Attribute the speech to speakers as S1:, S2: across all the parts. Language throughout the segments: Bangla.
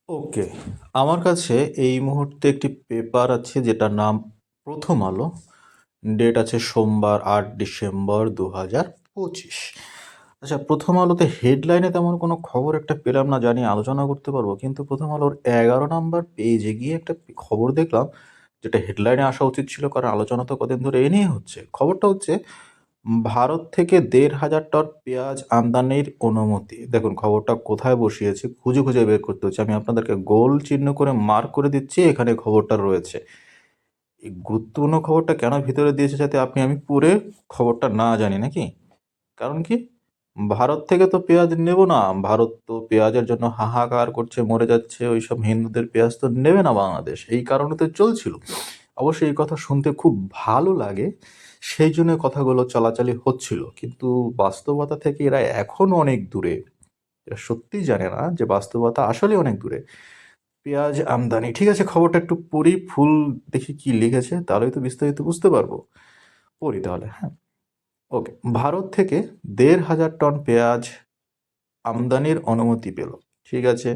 S1: ওকে, আমার কাছে এই মুহূর্তে একটি পেপার আছে যেটার নাম প্রথম আলো। ডেট আছে সোমবার 8 ডিসেম্বর 2025। আচ্ছা, প্রথম আলোতে হেডলাইনে তেমন কোনো খবর একটা পেলাম না, জানি আলোচনা করতে পারবো, কিন্তু প্রথম আলোর 11 নম্বর পেজে গিয়ে একটা খবর দেখলাম যেটা হেডলাইনে আসা উচিত ছিল, কারণ আলোচনা তো কদিন ধরে এ নিয়ে হচ্ছে। খবরটা হচ্ছে ভারত থেকে 1,500 টন পেঁয়াজ আমদানির অনুমতি। দেখুন খবরটা কোথায় বসিয়েছি, খুঁজে খুঁজে বের করতে হচ্ছে। আমি আপনাদেরকে গোল চিহ্ন করে মার্ক করে দিচ্ছি, এখানে খবরটা রয়েছে। এই গুরুত্বপূর্ণ খবরটা কেন ভিতরে দিয়েছে, যাতে আমি পড়ে খবরটা না জানি নাকি? কারণ কি, ভারত থেকে তো পেঁয়াজ নেব না। ভারত তো পেঁয়াজের জন্য হাহাকার করছে, মরে যাচ্ছে। ওইসব হিন্দুদের পেঁয়াজ তো নেবে না বাংলাদেশ, এই কারণে তো চলছিল। অবশ্যই এই কথা শুনতে খুব ভালো লাগে, সেই জন্য কথাগুলো চলাচলি হচ্ছিল, কিন্তু বাস্তবতা থেকে এরা এখনো অনেক দূরে। এরা সত্যিই জানে না যে বাস্তবতা আসলে অনেক দূরে। পেঁয়াজ আমদানি, ঠিক আছে, খবরটা একটু পড়ি, ফুল দেখি কি লিখেছে, তাহলেই তো বিস্তারিত বুঝতে পারবো। পড়ি তাহলে, হ্যাঁ। ওকে, ভারত থেকে 1,500 টন পেঁয়াজ আমদানির অনুমতি পেল। ঠিক আছে,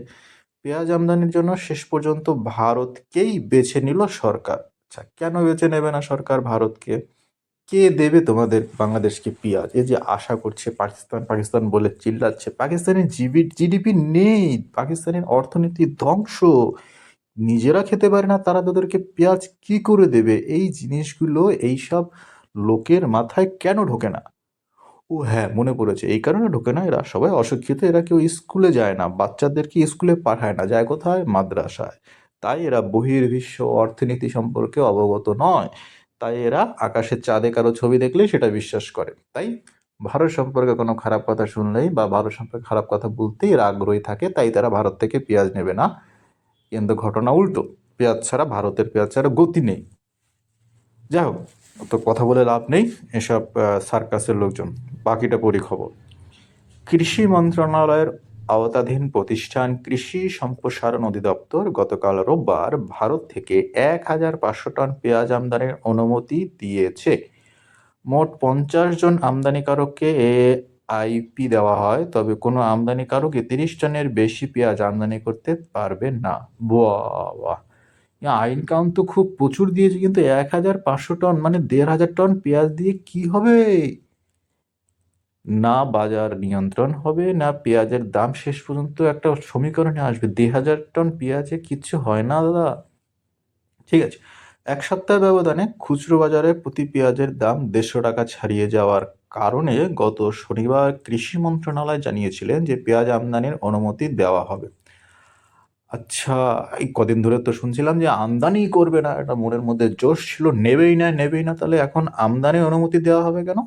S1: পেঁয়াজ আমদানির জন্য শেষ পর্যন্ত ভারতকেই বেছে নিল সরকার। আচ্ছা, কেন বেছে নেবে না সরকার ভারতকে? কে দেবে তোমাদের বাংলাদেশকে পেঁয়াজ? এই যে আশা করছে, পাকিস্তান পাকিস্তান বলে চিল্লাচ্ছে, পাকিস্তানের জিডিপি নেই, পাকিস্তানের অর্থনীতি ধ্বংস, নিজেরা খেতে পারে না, তারা তাদেরকে পেঁয়াজ কি করে দেবে? এই জিনিসগুলো এইসব লোকের মাথায় কেন ঢোকে না? ও হ্যাঁ, মনে পড়েছে, এই কারণে ঢোকে না, এরা সবাই অশিক্ষিত, এরা কেউ স্কুলে যায় না, বাচ্চাদেরকে স্কুলে পাঠায় না, যায় কোথায়? মাদ্রাসায়। তাই এরা বহির্বিশ্ব অর্থনীতি সম্পর্কে অবগত নয়। তাই এরা আকাশের চাঁদে কারো ছবি দেখলেই সেটা বিশ্বাস করে। তাই ভারত সম্পর্কে কোনো খারাপ কথা শুনলেই বা ভারত সম্পর্কে খারাপ কথা বলতেই এরা আগ্রহী থাকে, তাই তারা ভারত থেকে পেঁয়াজ নেবে না। কিন্তু ঘটনা উল্টো, পেঁয়াজ ছাড়া, ভারতের পেঁয়াজ ছাড়া গতি নেই। যাই হোক, তো কথা বলে লাভ নেই, এসব সার্কাসের লোকজন। বাকিটা পড়ি খবর। কৃষি মন্ত্রণালয়ের আওতাধীন প্রতিষ্ঠান কৃষি সম্প্রসারণ অধিদপ্তর গতকাল রোববার ভারত থেকে 1,500 টন পেঁয়াজ আমদানির অনুমতি দিয়েছে। মোট 50 জন আমদানিকারককে আইপি দেওয়া হয়, তবে কোনো আমদানিকারকই 30 টনের বেশি পেঁয়াজ আমদানি করতে পারবে না। বাহ, আইন কাউন্ট তো খুব প্রচুর দিয়েছে, কিন্তু 1,500 টন মানে 1,500 টন পেঁয়াজ দিয়ে কি হবে? না বাজার নিয়ন্ত্রণ হবে, না পেঁয়াজের দাম শেষ পর্যন্ত একটা সমীকরণে আসবে। 2,000 টন পেঁয়াজে কিচ্ছু হয় না দাদা। ঠিক আছে, এক সপ্তাহ ব্যবধানে খুচরো বাজারে প্রতি পেঁয়াজের দাম 150 টাকা ছাড়িয়ে যাওয়ার কারণে গত শনিবার কৃষি মন্ত্রণালয় জানিয়েছিলেন যে পেঁয়াজ আমদানির অনুমতি দেওয়া হবে। আচ্ছা, এই কদিন ধরে তো শুনছিলাম যে আমদানি করবে না, এটা মনের মধ্যে জোশ ছিল, নেবেই না নেবেই না, তাহলে এখন আমদানির অনুমতি দেওয়া হবে কেন?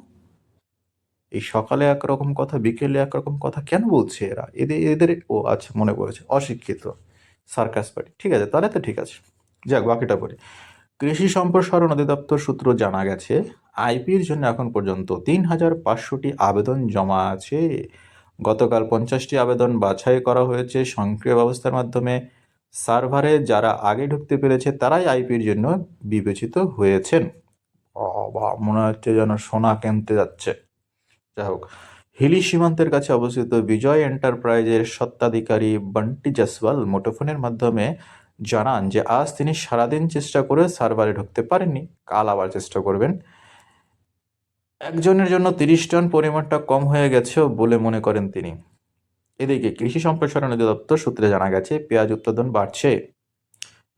S1: এই সকালে একরকম কথা, বিকেলে একরকম কথা কেন বলছে এরা? এদের এদের ও আচ্ছা, মনে পড়েছে, অশিক্ষিত সার্কাস পার্টি। ঠিক আছে, তাহলে তো ঠিক আছে। যাক, বাকিটা পড়ি। কৃষি সম্প্রসারণ অধিদপ্তর সূত্র জানা গেছে, আইপির জন্য এখন পর্যন্ত 3,500টি আবেদন জমা আছে। গতকাল 50টি আবেদন বাছাই করা হয়েছে স্বয়ংক্রিয় ব্যবস্থার মাধ্যমে। সার্ভারে যারা আগে ঢুকতে পেরেছে তারাই আইপির জন্য বিবেচিত হয়েছেন। বাবা, মনে হচ্ছে যেন সোনা কিনতে যাচ্ছে। যাই হোক, হিলি সীমান্তের কাছে অবস্থিত বিজয় এন্টারপ্রাইজের স্বত্বাধিকারী বান্টি জসওয়াল মুঠোফোনের মাধ্যমে জানান যে আজ তিনি সারাদিন চেষ্টা করে সার্ভারে ঢুকতে পারেননি, কাল আবার চেষ্টা করবেন। একজনের জন্য 30 টন পরিমাণটা কম হয়ে গেছে বলে মনে করেন তিনি। এদিকে কৃষি সম্প্রসারণ অধিদপ্তর সূত্রে জানা গেছে পেঁয়াজ উৎপাদন বাড়ছে।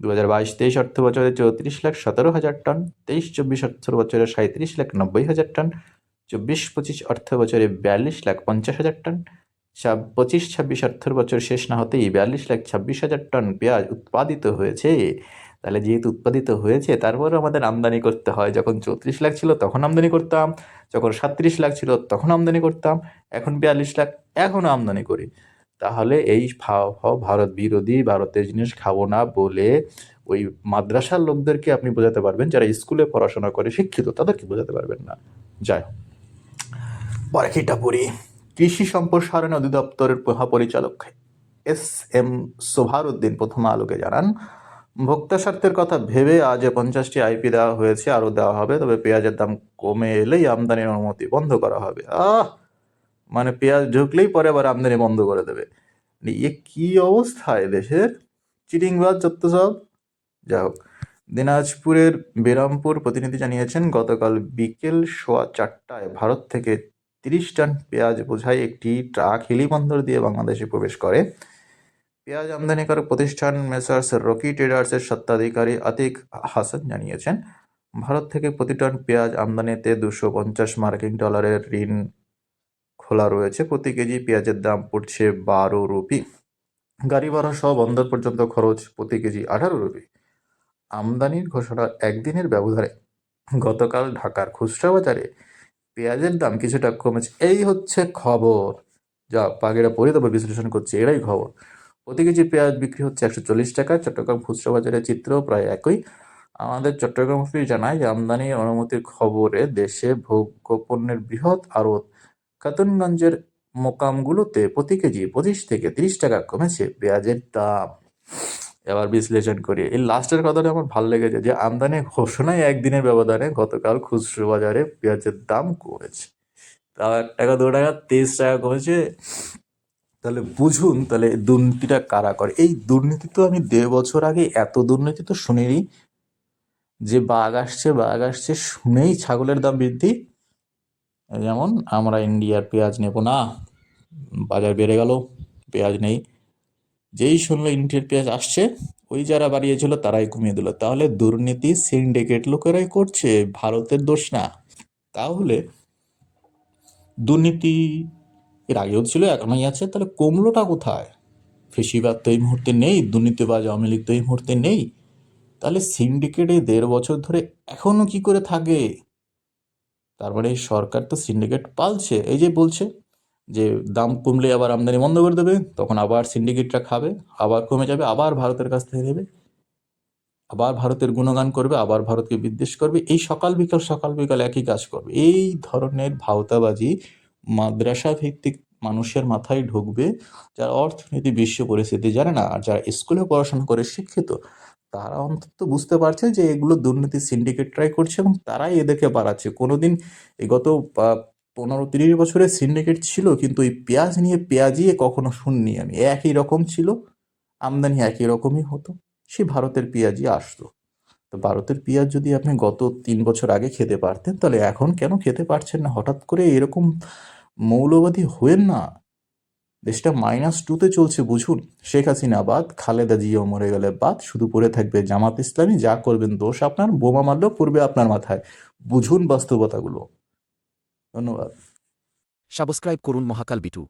S1: 2022-23 অর্থ বছরে 34,17,000 টন, 23-24 অর্থ বছরে 37,90,000 টন, 24-25 অর্থ বছরে 42,50,000 টন, 25-26 অর্থ বছর শেষ না হতেই 42,26,000 টন পেঁয়াজ উৎপাদিত হয়েছে। তাহলে যেহেতু উৎপাদিত হয়েছে, তারপরে আমাদের আমদানি করতে হয়। যখন 34 লাখ ছিল তখন আমদানি করতাম, যখন 37 লাখ ছিল তখন আমদানি করতাম, এখন 42 লাখ, এখনও আমদানি করি। তাহলে এই ভারত বিরোধী, ভারতের জিনিস খাবো না বলে ওই মাদ্রাসার লোকদেরকে আপনি বোঝাতে পারবেন, যারা স্কুলে পড়াশোনা করে শিক্ষিত, তাদেরকে বোঝাতে পারবেন না। যাই হোক, বাকিটা পড়ি। কৃষি সম্প্রসারণ অধিদপ্তরের মহাপরিচালক এস সোভারউদ্দিন প্রথম আলোকে জানান, ভোক্তা স্বার্থের কথা ভেবে আজ 50টি আইপি দেওয়া হয়েছে, আরও দেওয়া হবে, তবে পেঁয়াজের দাম কমে এলেই আমদানির অনুমতি বন্ধ করা হবে। মানে পেঁয়াজ ঢুকলেই পরে আবার আমদানি বন্ধ করে দেবে। এ কি অবস্থা দেশের? চিটিংবাজ যত সব। যাই হোক, দিনাজপুরের বেরামপুর প্রতিনিধি জানিয়েছেন গতকাল বিকেল 4:15টায় ভারত থেকে 30 টন পেঁয়াজ বোঝাই একটি ট্রাক হেলিবন্দর দিয়ে বাংলাদেশে প্রবেশ করে। পেঁয়াজ আমদানিকারক প্রতিষ্ঠান মেসার্স রকি ট্রেডার্সের স্বত্বাধিকারী আতিক হাসান জানিয়েছেন, ভারত থেকে প্রতি টন পেঁয়াজ আমদানিতে $250 ঋণ খোলা রয়েছে। প্রতি কেজি পেঁয়াজের দাম পড়ছে 12 রুপি। গাড়ি ভাড়া সহ বন্দর পর্যন্ত খরচ প্রতি কেজি 18 রুপি। আমদানির ঘোষণার একদিনের ব্যবধানে গতকাল ঢাকার খুচরা বাজারে পেঁয়াজের দাম কিছুটা কমেছে। এই হচ্ছে খবর, যা পাখিরা পড়ে তারপর বিশ্লেষণ করছে, এরাই খবর। প্রতি কেজি পেঁয়াজ বিক্রি হচ্ছে 140 টাকা। চট্টগ্রাম খুচরা বাজারের চিত্র প্রায় একই। আমাদের চট্টগ্রাম অফিস জানায় যে আমদানি অনুমতির খবরে দেশে ভোগ্যপণ্যের বৃহৎ আড়ত খাতুনগঞ্জের মোকামগুলোতে প্রতি কেজি 25 থেকে 30 টাকা কমেছে পেঁয়াজের দাম। এবার বিশ্লেষণ করি, এই লাস্টের কথাটা আমার ভালো লেগেছে যে আমদানি ঘোষণায় একদিনের ব্যবধানে গতকাল খুচরো বাজারে পেঁয়াজের দাম কমেছে, তাও 1 টাকা 2 টাকা 23 টাকা কমেছে। তাহলে বুঝুন তাহলে এই দুর্নীতিটা কারা করে। এই দুর্নীতি তো আমি 1.5 বছর আগে এত দুর্নীতি তো শুনিনি, যে বাঘ আসছে শুনেই ছাগলের দাম বৃদ্ধি। যেমন আমরা ইন্ডিয়ার পেঁয়াজ নেব না, বাজার বেড়ে গেল, পেঁয়াজ নেই। যেই শুনলো ইন্ডিয়ার পেঁয়াজ আসছে, ওই যারা বাড়িয়েছিল তারাই কমিয়ে দিল। তাহলে দুর্নীতি সিন্ডিকেট লোকেরাই করছে, ভারতের দোষ না। তাহলে দুর্নীতি এর আগেও ছিল, এখনই আছে, তাহলে কমলোটা কোথায়? ফেসিবাদ তো এই মুহূর্তে নেই, দুর্নীতিবাজ আওয়ামী লীগ তো এই মুহূর্তে নেই, তাহলে সিন্ডিকেটে 1.5 বছর ধরে এখনো কি করে থাকে? তারপরে এই সরকার তো সিন্ডিকেট পালছে, এই যে বলছে যে দাম কমলে আবার আমদানি বন্ধ করে দেবে, তখন আবার সিন্ডিকেটরা খাবে, আবার কমে যাবে, আবার ভারতের কাছ থেকে নেবে, আবার ভারতের গুণগান করবে, আবার ভারতকে বিদ্বেষ করবে। এই সকাল বিকাল একই কাজ করবে। এই ধরনের ভাওতাবাজি মাদ্রাসা ভিত্তিক মানুষের মাথায় ঢুকবে, যারা অর্থনীতি বিশ্ব পরিস্থিতি জানে না, আর যারা স্কুলে পড়াশোনা করে শিক্ষিত, তারা অন্তত বুঝতে পারছে যে এগুলো দুর্নীতি সিন্ডিকেটরাই করছে এবং তারাই এদেরকে বাড়াচ্ছে। কোনোদিন এই গত 15-30 বছরের সিন্ডিকেট ছিল, কিন্তু এই পেঁয়াজ নিয়ে পেঁয়াজিয়ে কখনো শুননি আমি। একই রকম ছিল, আমদানি একই রকমই হতো, সে ভারতের পেঁয়াজই আসতো। তো ভারতের পেঁয়াজ যদি আপনি গত 3 বছর আগে খেতে পারতেন, তাহলে এখন কেন খেতে পারছেন না? হঠাৎ করে এরকম মৌলবাদী হয়েন না। দেশটা -2-তে চলছে, বুঝুন। শেখ হাসিনা বাদ, খালেদা জিয়াও মরে গেলে বাদ, শুধু পড়ে থাকবে জামাত ইসলামী। যা করবেন দোষ আপনার, বোমা মারলেও পড়বে আপনার মাথায়। বুঝুন বাস্তবতাগুলো। ধন্যবাদ।
S2: সাবস্ক্রাইব করুন মহাকাল বিটু।